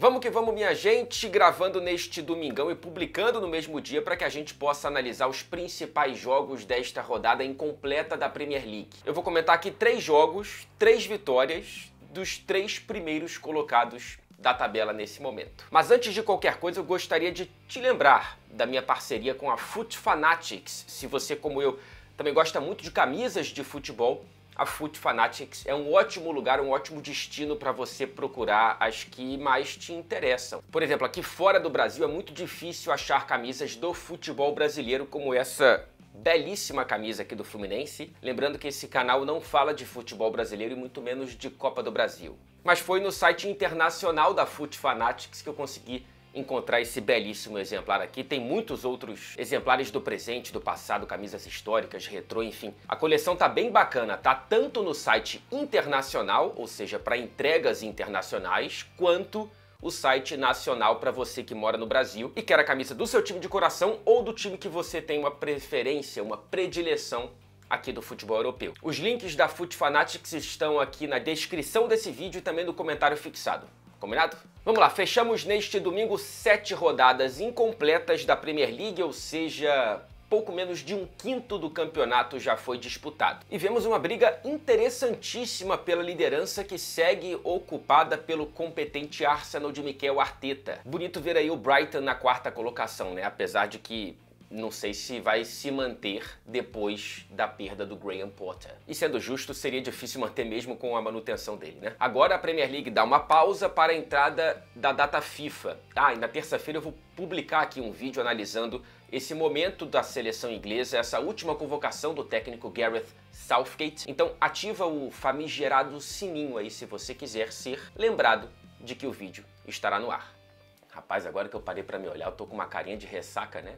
Vamos que vamos, minha gente, gravando neste domingão e publicando no mesmo dia para que a gente possa analisar os principais jogos desta rodada incompleta da Premier League. Eu vou comentar aqui 3 jogos, 3 vitórias dos 3 primeiros colocados da tabela nesse momento. Mas antes de qualquer coisa, eu gostaria de te lembrar da minha parceria com a Foot Fanatics. Se você, como eu, também gosta muito de camisas de futebol, a Foot Fanatics é um ótimo lugar, um ótimo destino para você procurar as que mais te interessam. Por exemplo, aqui fora do Brasil é muito difícil achar camisas do futebol brasileiro como essa belíssima camisa aqui do Fluminense. Lembrando que esse canal não fala de futebol brasileiro e muito menos de Copa do Brasil. Mas foi no site internacional da Foot Fanatics que eu consegui encontrar esse belíssimo exemplar aqui. Tem muitos outros exemplares do presente, do passado, camisas históricas, retrô, enfim. A coleção tá bem bacana, tá tanto no site internacional, ou seja, para entregas internacionais, quanto o site nacional para você que mora no Brasil e quer a camisa do seu time de coração ou do time que você tem uma preferência, uma predileção aqui do futebol europeu. Os links da Foot Fanatics estão aqui na descrição desse vídeo e também no comentário fixado. Combinado? Vamos lá, fechamos neste domingo 7 rodadas incompletas da Premier League, ou seja, pouco menos de 1/5 do campeonato já foi disputado. E vemos uma briga interessantíssima pela liderança que segue ocupada pelo competente Arsenal de Mikel Arteta. Bonito ver aí o Brighton na 4ª colocação, né? Apesar de que não sei se vai se manter depois da perda do Graham Potter. E sendo justo, seria difícil manter mesmo com a manutenção dele, né? Agora a Premier League dá uma pausa para a entrada da data FIFA. E na terça-feira eu vou publicar aqui um vídeo analisando esse momento da seleção inglesa, essa última convocação do técnico Gareth Southgate. Então ativa o famigerado sininho aí se você quiser ser lembrado de que o vídeo estará no ar. Rapaz, agora que eu parei para me olhar, eu tô com uma carinha de ressaca, né?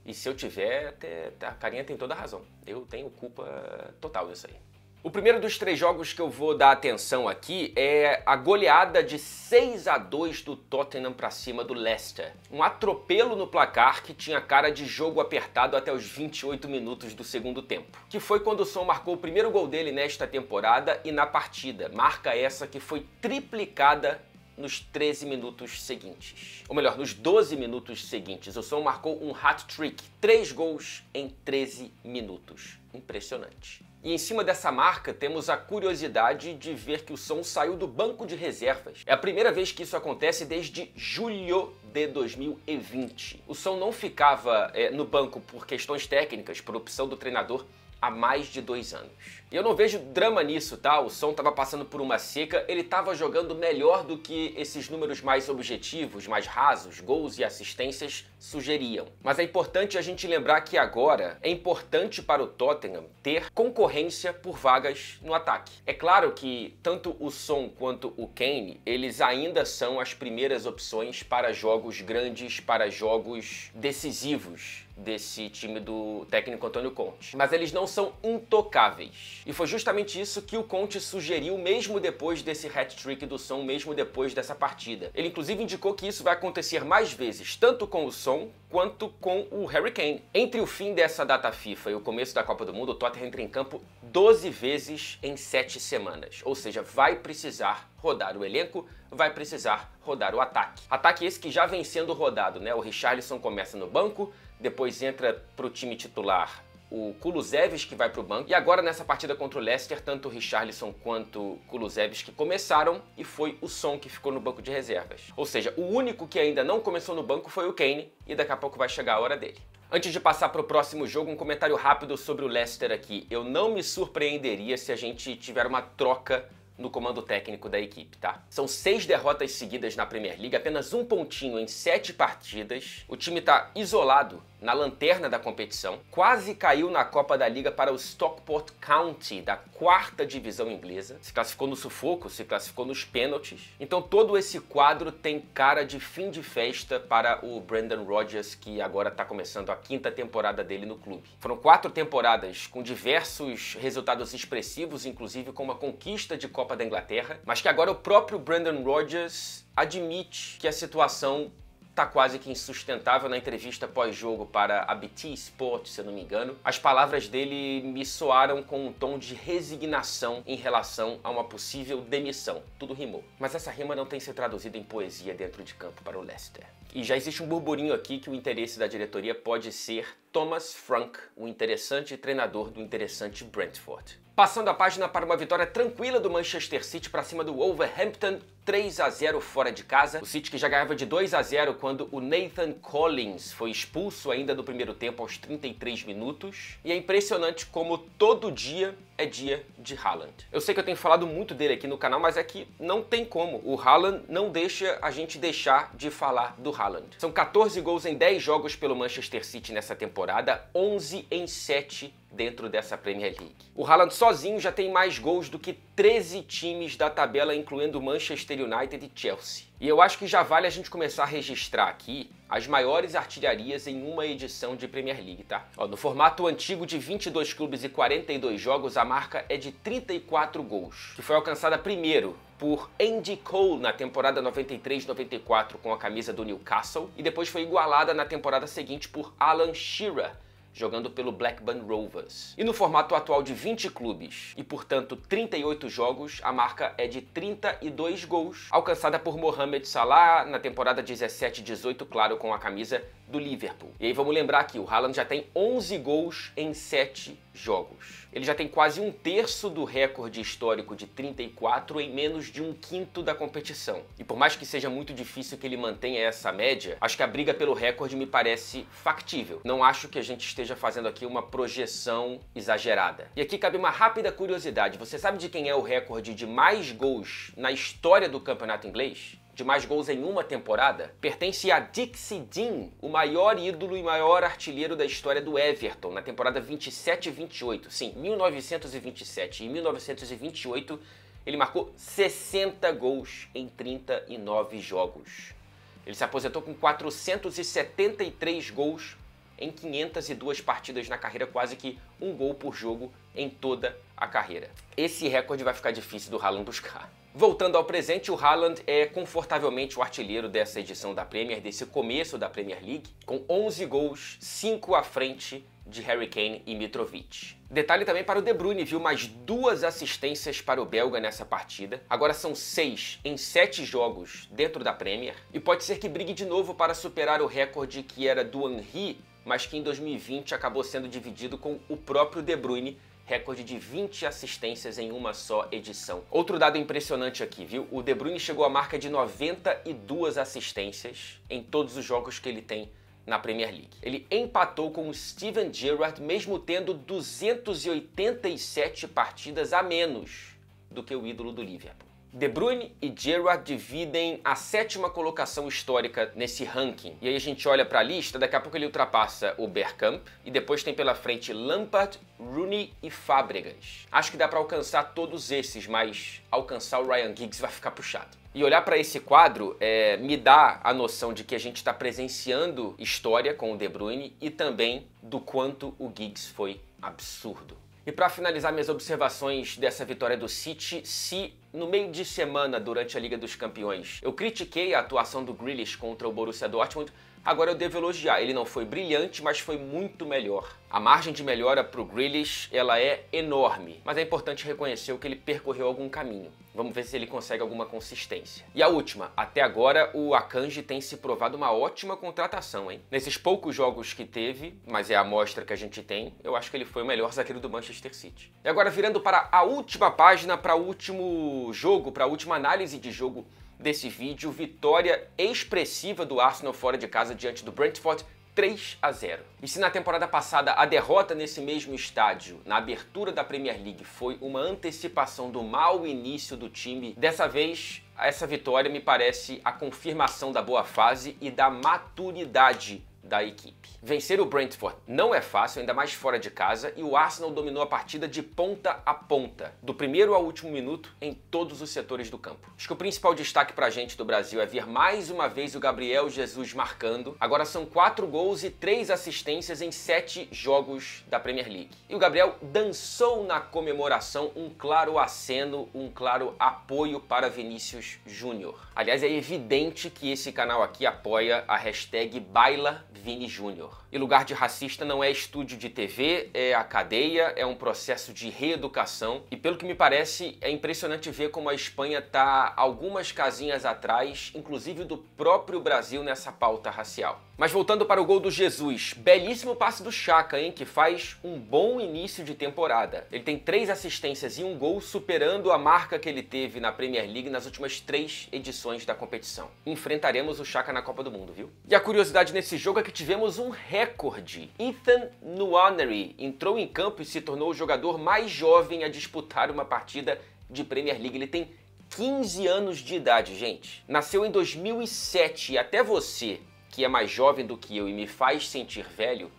E se eu tiver, a carinha tem toda a razão. Eu tenho culpa total disso aí. O primeiro dos 3 jogos que eu vou dar atenção aqui é a goleada de 6-2 do Tottenham para cima do Leicester. Um atropelo no placar que tinha cara de jogo apertado até os 28 minutos do segundo tempo. Que foi quando o Son marcou o primeiro gol dele nesta temporada e na partida. Marca essa que foi triplicada nos 13 minutos seguintes. Ou melhor, nos 12 minutos seguintes. O Son marcou um hat-trick, 3 gols em 13 minutos. Impressionante. E em cima dessa marca temos a curiosidade de ver que o Son saiu do banco de reservas. É a primeira vez que isso acontece desde julho de 2020. O Son não ficava no banco por questões técnicas, por opção do treinador, há mais de 2 anos. E eu não vejo drama nisso, tá? O Son estava passando por uma seca, ele estava jogando melhor do que esses números mais objetivos, mais rasos, gols e assistências sugeriam. Mas é importante a gente lembrar que agora é importante para o Tottenham ter concorrência por vagas no ataque. É claro que tanto o Son quanto o Kane, eles ainda são as primeiras opções para jogos grandes, para jogos decisivos desse time do técnico Antônio Conte. Mas eles não são intocáveis. E foi justamente isso que o Conte sugeriu mesmo depois desse hat-trick do Son, mesmo depois dessa partida. Ele inclusive indicou que isso vai acontecer mais vezes, tanto com o Son quanto com o Harry Kane. Entre o fim dessa data FIFA e o começo da Copa do Mundo, o Tottenham entra em campo 12 vezes em 7 semanas. Ou seja, vai precisar rodar o elenco, vai precisar rodar o ataque. Ataque esse que já vem sendo rodado, né? O Richarlison começa no banco, depois entra para o time titular o Kulusevski, que vai para o banco. E agora nessa partida contra o Leicester, tanto o Richarlison quanto o Kulusevski começaram e foi o Son que ficou no banco de reservas. Ou seja, o único que ainda não começou no banco foi o Kane e daqui a pouco vai chegar a hora dele. Antes de passar para o próximo jogo, um comentário rápido sobre o Leicester aqui. Eu não me surpreenderia se a gente tiver uma troca no comando técnico da equipe, tá? São 6 derrotas seguidas na Premier League, apenas 1 pontinho em 7 partidas. O time tá isolado na lanterna da competição, quase caiu na Copa da Liga para o Stockport County, da 4ª divisão inglesa, se classificou no sufoco, se classificou nos pênaltis. Então todo esse quadro tem cara de fim de festa para o Brendan Rodgers, que agora está começando a 5ª temporada dele no clube. Foram 4 temporadas com diversos resultados expressivos, inclusive com uma conquista de Copa da Inglaterra, mas que agora o próprio Brendan Rodgers admite que a situação tá quase que insustentável. Na entrevista pós-jogo para a BT Sport, se eu não me engano, as palavras dele me soaram com um tom de resignação em relação a uma possível demissão. Tudo rimou. Mas essa rima não tem se traduzido em poesia dentro de campo para o Leicester. E já existe um burburinho aqui que o interesse da diretoria pode ser Thomas Frank, o interessante treinador do interessante Brentford. Passando a página para uma vitória tranquila do Manchester City para cima do Wolverhampton, 3-0 fora de casa. O City que já ganhava de 2-0 quando o Nathan Collins foi expulso ainda no primeiro tempo aos 33 minutos. E é impressionante como todo dia é dia de Haaland. Eu sei que eu tenho falado muito dele aqui no canal, mas é que não tem como. O Haaland não deixa a gente deixar de falar do Haaland. São 14 gols em 10 jogos pelo Manchester City nessa temporada, 11 em 7 dentro dessa Premier League. O Haaland sozinho já tem mais gols do que 13 times da tabela, incluindo Manchester United e Chelsea. E eu acho que já vale a gente começar a registrar aqui as maiores artilharias em uma edição de Premier League, tá? Ó, no formato antigo de 22 clubes e 42 jogos, a marca é de 34 gols, que foi alcançada primeiro por Andy Cole na temporada 93-94 com a camisa do Newcastle, e depois foi igualada na temporada seguinte por Alan Shearer, jogando pelo Blackburn Rovers. E no formato atual de 20 clubes e, portanto, 38 jogos, a marca é de 32 gols, alcançada por Mohamed Salah na temporada 17-18, claro, com a camisa do Liverpool. E aí vamos lembrar que o Haaland já tem 11 gols em 7 jogos. Ele já tem quase um terço do recorde histórico de 34 em menos de um quinto da competição. E por mais que seja muito difícil que ele mantenha essa média, acho que a briga pelo recorde me parece factível. Não acho que a gente esteja fazendo aqui uma projeção exagerada. E aqui cabe uma rápida curiosidade. Você sabe de quem é o recorde de mais gols na história do campeonato inglês? De mais gols em uma temporada? Pertence a Dixie Dean, o maior ídolo e maior artilheiro da história do Everton, na temporada 27-28. Sim, 1927 e 1928, ele marcou 60 gols em 39 jogos. Ele se aposentou com 473 gols em 502 partidas na carreira, quase que um gol por jogo em toda a carreira. Esse recorde vai ficar difícil do Haaland buscar. Voltando ao presente, o Haaland é confortavelmente o artilheiro dessa edição da Premier, desse começo da Premier League, com 11 gols, 5 à frente de Harry Kane e Mitrovic. Detalhe também para o De Bruyne, viu? Mais 2 assistências para o belga nessa partida. Agora são 6 em 7 jogos dentro da Premier, e pode ser que brigue de novo para superar o recorde que era do Henry, mas que em 2020 acabou sendo dividido com o próprio De Bruyne, recorde de 20 assistências em uma só edição. Outro dado impressionante aqui, viu? O De Bruyne chegou à marca de 92 assistências em todos os jogos que ele tem na Premier League. Ele empatou com o Steven Gerrard, mesmo tendo 287 partidas a menos do que o ídolo do Liverpool. De Bruyne e Gerrard dividem a 7ª colocação histórica nesse ranking. E aí a gente olha para a lista, daqui a pouco ele ultrapassa o Bergkamp e depois tem pela frente Lampard, Rooney e Fábregas. Acho que dá para alcançar todos esses, mas alcançar o Ryan Giggs vai ficar puxado. E olhar para esse quadro me dá a noção de que a gente está presenciando história com o De Bruyne e também do quanto o Giggs foi absurdo. E para finalizar minhas observações dessa vitória do City, se no meio de semana, durante a Liga dos Campeões, eu critiquei a atuação do Grealish contra o Borussia Dortmund, agora eu devo elogiar. Ele não foi brilhante, mas foi muito melhor. A margem de melhora para o Grealish, ela é enorme, mas é importante reconhecer que ele percorreu algum caminho. Vamos ver se ele consegue alguma consistência. E a última, até agora o Akanji tem se provado uma ótima contratação, hein? Nesses poucos jogos que teve, mas é a amostra que a gente tem, eu acho que ele foi o melhor zagueiro do Manchester City. E agora virando para a última página, para o último jogo, para a última análise de jogo desse vídeo, vitória expressiva do Arsenal fora de casa diante do Brentford, 3-0. E se na temporada passada a derrota nesse mesmo estádio, na abertura da Premier League, foi uma antecipação do mau início do time, dessa vez essa vitória me parece a confirmação da boa fase e da maturidade da equipe. Vencer o Brentford não é fácil, ainda mais fora de casa, e o Arsenal dominou a partida de ponta a ponta, do primeiro ao último minuto, em todos os setores do campo. Acho que o principal destaque pra gente do Brasil é ver mais uma vez o Gabriel Jesus marcando. Agora são 4 gols e 3 assistências em 7 jogos da Premier League. E o Gabriel dançou na comemoração, um claro aceno, um claro apoio para Vinícius Júnior. Aliás, é evidente que esse canal aqui apoia a hashtag BailaViniJúnior. E lugar de racista não é estúdio de TV, é a cadeia, é um processo de reeducação. E pelo que me parece, é impressionante ver como a Espanha está algumas casinhas atrás, inclusive do próprio Brasil nessa pauta racial. Mas voltando para o gol do Jesus, belíssimo passe do Xhaka, hein, que faz um bom início de temporada. Ele tem 3 assistências e 1 gol, superando a marca que ele teve na Premier League nas últimas 3 edições da competição. Enfrentaremos o Xhaka na Copa do Mundo, viu? E a curiosidade nesse jogo é que tivemos um recorde. Ethan Nwaneri entrou em campo e se tornou o jogador mais jovem a disputar uma partida de Premier League. Ele tem 15 anos de idade, gente. Nasceu em 2007 e até você, que é mais jovem do que eu e me faz sentir velho,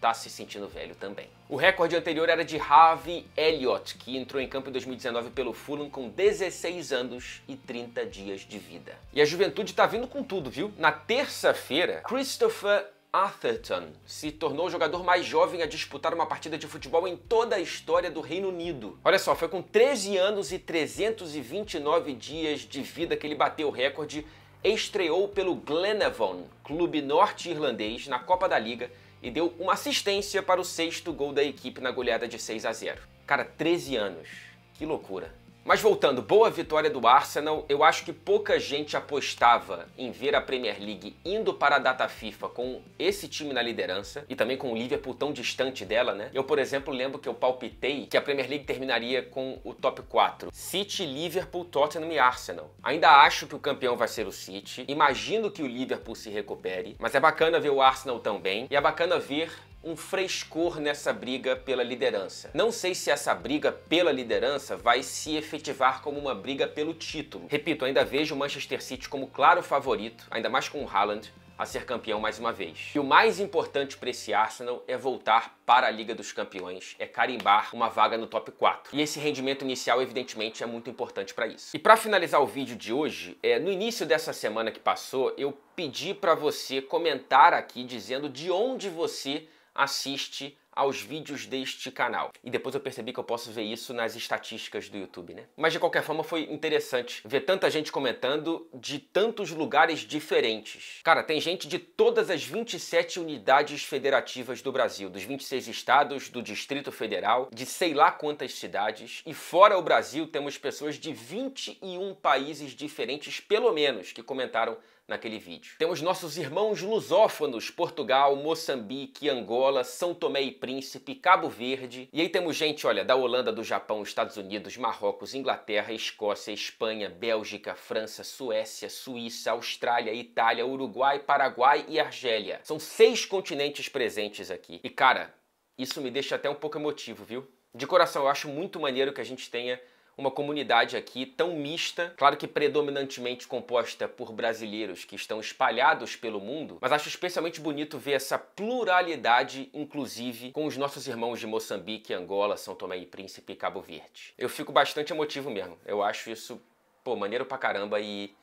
tá se sentindo velho também. O recorde anterior era de Harvey Elliott, que entrou em campo em 2019 pelo Fulham com 16 anos e 30 dias de vida. E a juventude tá vindo com tudo, viu? Na terça-feira, Christopher Atherton se tornou o jogador mais jovem a disputar uma partida de futebol em toda a história do Reino Unido. Olha só, foi com 13 anos e 329 dias de vida que ele bateu o recorde. Estreou pelo Glenavon, clube norte-irlandês, na Copa da Liga e deu uma assistência para o 6º gol da equipe na goleada de 6-0. Cara, 13 anos. Que loucura. Mas voltando, boa vitória do Arsenal. Eu acho que pouca gente apostava em ver a Premier League indo para a data FIFA com esse time na liderança e também com o Liverpool tão distante dela, né? Eu, por exemplo, lembro que eu palpitei que a Premier League terminaria com o top 4. City, Liverpool, Tottenham e Arsenal. Ainda acho que o campeão vai ser o City. Imagino que o Liverpool se recupere, mas é bacana ver o Arsenal também e é bacana ver um frescor nessa briga pela liderança. Não sei se essa briga pela liderança vai se efetivar como uma briga pelo título. Repito, ainda vejo o Manchester City como claro favorito, ainda mais com o Haaland, a ser campeão mais uma vez. E o mais importante para esse Arsenal é voltar para a Liga dos Campeões, é carimbar uma vaga no top 4. E esse rendimento inicial, evidentemente, é muito importante para isso. E para finalizar o vídeo de hoje, no início dessa semana que passou, eu pedi para você comentar aqui dizendo de onde você assiste aos vídeos deste canal. E depois eu percebi que eu posso ver isso nas estatísticas do YouTube, né? Mas de qualquer forma foi interessante ver tanta gente comentando de tantos lugares diferentes. Cara, tem gente de todas as 27 unidades federativas do Brasil, dos 26 estados, do Distrito Federal, de sei lá quantas cidades. E fora o Brasil, temos pessoas de 21 países diferentes, pelo menos, que comentaram naquele vídeo. Temos nossos irmãos lusófonos, Portugal, Moçambique, Angola, São Tomé e Príncipe, Cabo Verde. E aí temos gente, olha, da Holanda, do Japão, Estados Unidos, Marrocos, Inglaterra, Escócia, Espanha, Bélgica, França, Suécia, Suíça, Austrália, Itália, Uruguai, Paraguai e Argélia. São 6 continentes presentes aqui. E cara, isso me deixa até um pouco emotivo, viu? De coração, eu acho muito maneiro que a gente tenha uma comunidade aqui tão mista, claro que predominantemente composta por brasileiros que estão espalhados pelo mundo, mas acho especialmente bonito ver essa pluralidade, inclusive com os nossos irmãos de Moçambique, Angola, São Tomé e Príncipe e Cabo Verde. Eu fico bastante emotivo mesmo, eu acho isso, pô, maneiro pra caramba e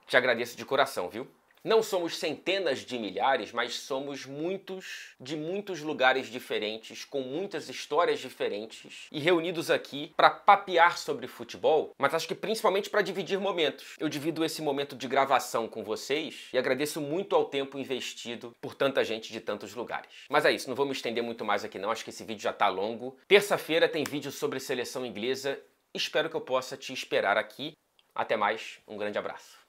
te agradeço de coração, viu? Não somos centenas de milhares, mas somos muitos, de muitos lugares diferentes, com muitas histórias diferentes e reunidos aqui para papear sobre futebol, mas acho que principalmente para dividir momentos. Eu divido esse momento de gravação com vocês e agradeço muito ao tempo investido por tanta gente de tantos lugares. Mas é isso, não vou me estender muito mais aqui não, acho que esse vídeo já tá longo. Terça-feira tem vídeo sobre seleção inglesa, espero que eu possa te esperar aqui. Até mais, um grande abraço.